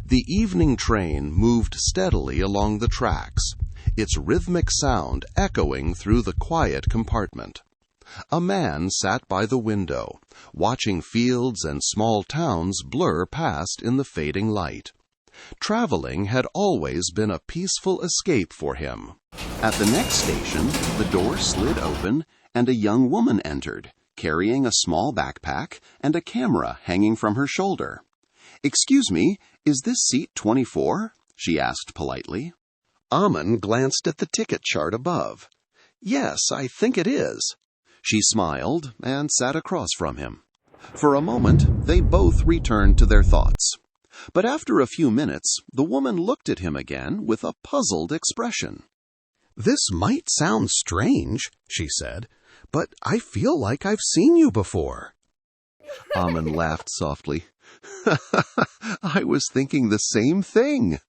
The evening train moved steadily along the tracks, its rhythmic sound echoing through the quiet compartment. A man sat by the window, watching fields and small towns blur past in the fading light. Traveling had always been a peaceful escape for him. At the next station, the door slid open and a young woman entered, carrying a small backpack and a camera hanging from her shoulder. "Excuse me, is this seat 24? She asked politely. Aman glanced at the ticket chart above. "Yes, I think it is." She smiled and sat across from him. For a moment, they both returned to their thoughts. But after a few minutes, the woman looked at him again with a puzzled expression. "This might sound strange," she said, "but I feel like I've seen you before." Aman laughed softly. "I was thinking the same thing."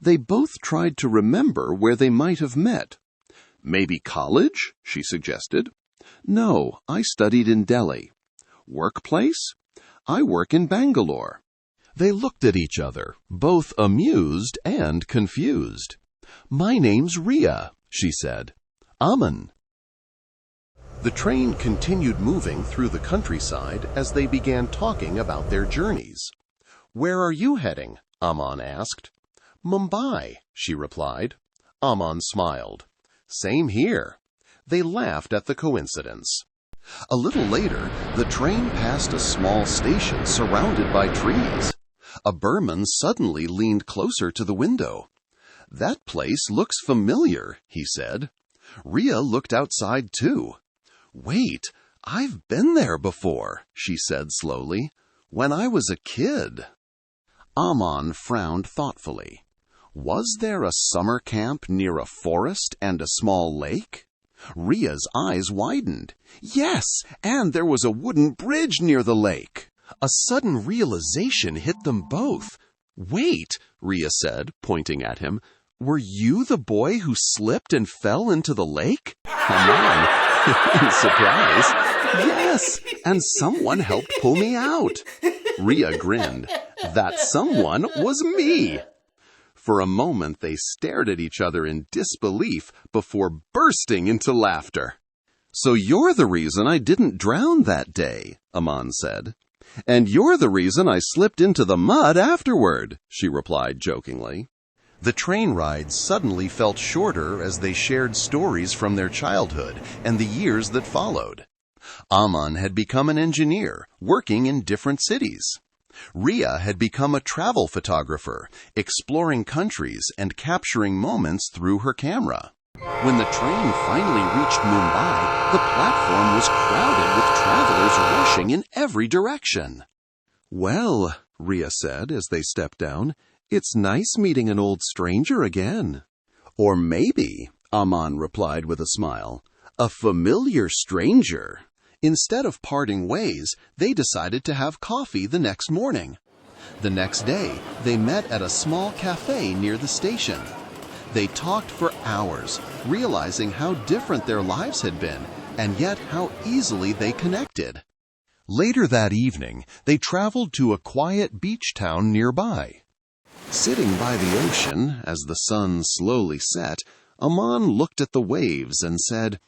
They both tried to remember where they might have met. "Maybe college?" she suggested. "No, I studied in Delhi." "Workplace?" "I work in Bangalore." They looked at each other, both amused and confused. "My name's Ria," she said. "Aman." The train continued moving through the countryside as they began talking about their journeys. "Where are you heading?" Aman asked. "Mumbai," she replied. Aman smiled. "Same here." They laughed at the coincidence. A little later, the train passed a small station surrounded by trees. A Burman suddenly leaned closer to the window. "That place looks familiar," he said. Ria looked outside too. "Wait, I've been there before," she said slowly. "When I was a kid." Aman frowned thoughtfully. Was there a summer camp near a forest and a small lake? Ria's eyes widened. Yes, and there was a wooden bridge near the lake. A sudden realization hit them both. "Wait," Ria said, pointing at him. "Were you the boy who slipped and fell into the lake?" Aman, in surprise. "Yes, and someone helped pull me out." Ria grinned. That someone was me. For a moment they stared at each other in disbelief before bursting into laughter. "So you're the reason I didn't drown that day," Aman said. "And you're the reason I slipped into the mud afterward," she replied jokingly. The train ride suddenly felt shorter as they shared stories from their childhood and the years that followed. Aman had become an engineer, working in different cities. Ria had become a travel photographer, exploring countries and capturing moments through her camera. When the train finally reached Mumbai, the platform was crowded with travelers rushing in every direction. "Well," Ria said as they stepped down, "it's nice meeting an old stranger again." "Or maybe," Aman replied with a smile, "a familiar stranger." Instead of parting ways, they decided to have coffee the next morning. The next day, they met at a small cafe near the station. They talked for hours, realizing how different their lives had been, and yet how easily they connected. Later that evening, they traveled to a quiet beach town nearby. Sitting by the ocean, as the sun slowly set, Aman looked at the waves and said,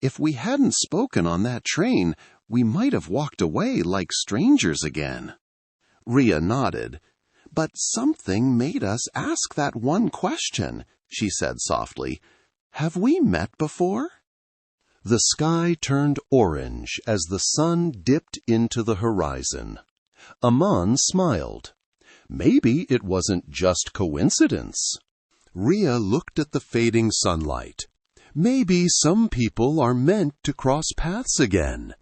"If we hadn't spoken on that train, we might have walked away like strangers again." Ria nodded. "But something made us ask that one question," she said softly. "Have we met before?" The sky turned orange as the sun dipped into the horizon. Aman smiled. Maybe it wasn't just coincidence. Ria looked at the fading sunlight. Maybe some people are meant to cross paths again.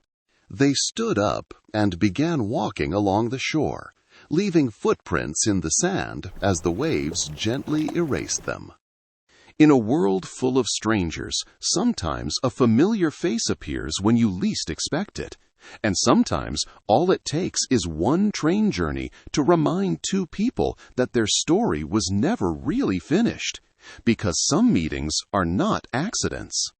They stood up and began walking along the shore, leaving footprints in the sand as the waves gently erased them. In a world full of strangers, sometimes a familiar face appears when you least expect it. And sometimes all it takes is one train journey to remind two people that their story was never really finished. Because some meetings are not accidents.